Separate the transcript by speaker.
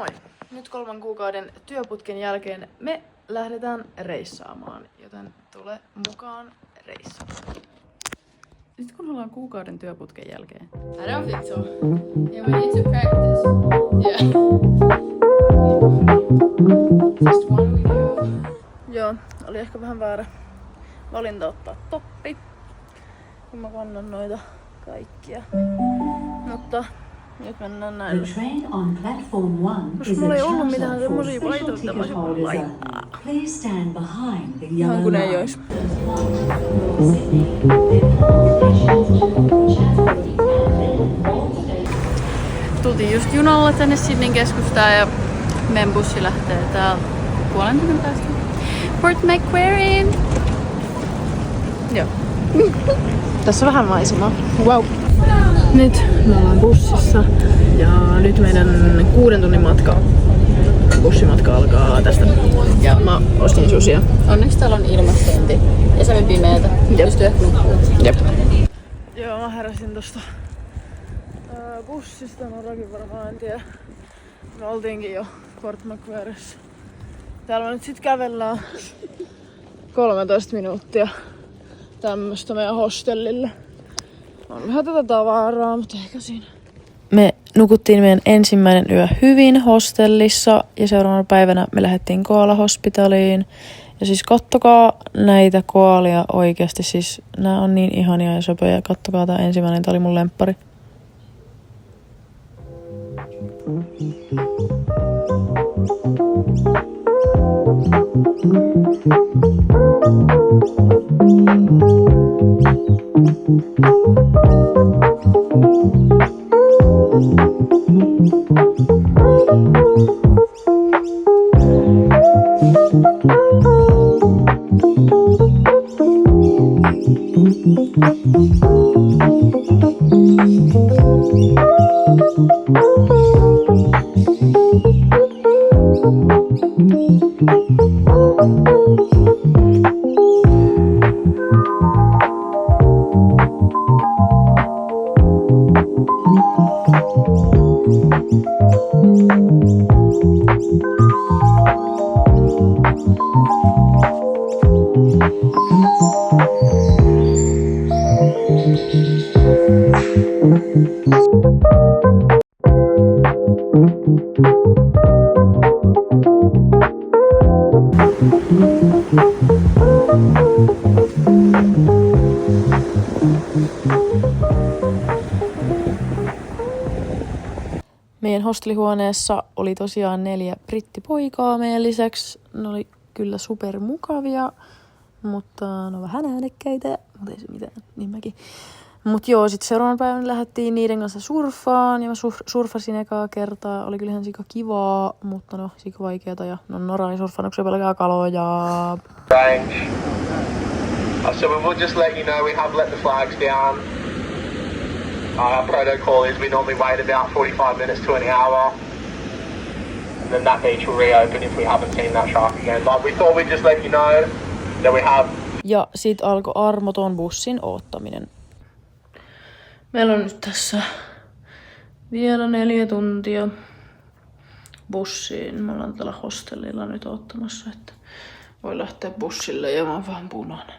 Speaker 1: Moi! Nyt 3 kuukauden työputken jälkeen me lähdetään reissaamaan, joten tule mukaan reissaamaan. Nyt kun ollaan kuukauden työputken jälkeen.
Speaker 2: I don't think so. Yeah, we need to practice. Yeah. Just 1 week ago.
Speaker 1: Joo, oli ehkä vähän väärä valinta ottaa toppi, kun mä kannan noita kaikkia. Mutta nyt mennään näin. Koska mulla ei ollut mitään semmosia paitoja, mitä mä olisin voinut laittaa. Ihan kun ei ois. Tultiin just junalla tänne Sydneyn keskustaan ja meidän bussi lähtee täällä 1,5 tunnin päästä. Port Macquarie! Joo. Tässä on vähän maisemaa. Wow! Nyt me ollaan bussissa ja nyt meidän 6 tunnin matka, bussimatka alkaa tästä. Ja mä ostin susia.
Speaker 2: Onneksi täällä on ilmastointi. Ja se pimeetä. Pystyy ehkä nukkuu.
Speaker 1: Jep. Joo, mä heräsin tosta bussista. Norakin varmaan, en tiedä. Me oltiinkin jo Port Macquariessa. Täällä me nyt sit kävellään 13 minuuttia tämmöstä meidän hostellille. On vähän tätä tavaraa, mutta ehkä siinä. Me nukuttiin meidän ensimmäinen yö hyvin hostellissa ja seuraavana päivänä me lähdettiin Koala Hospitaliin. Ja siis kattokaa näitä koalia oikeasti, siis nää on niin ihania ja söpöjä. Kattokaa tää ensimmäinen, tää oli mun lemppari. Meidän hostelihuoneessa oli tosiaan 4 brittipoikaa meidän lisäksi. Ne oli kyllä super mukavia, mutta ne on vähän äänekkäitä, mutta ei se mitään, niin mäkin. Mut joo, sit seuraavan päivän lähdettiin niiden kanssa surffaan ja mä surffasin ekaa kertaa. Oli kyllähän sika kivaa, mutta no sika vaikeeta ja no Nora ei surffannut, kun se pelkää kaloja.
Speaker 3: Range. So we will just let you know we have let the flags down. Our protocol is we normally wait about 45 minutes to an hour. And then that beach will reopen if we haven't seen that shark again. But we thought we'd just let you know that we have.
Speaker 1: Ja sit alkoi armoton bussin oottaminen. Meillä on nyt tässä vielä 4 tuntia bussiin. Me ollaan tällä hostellilla nyt oottamassa, että voi lähteä bussille ja mä oon vähän punainen.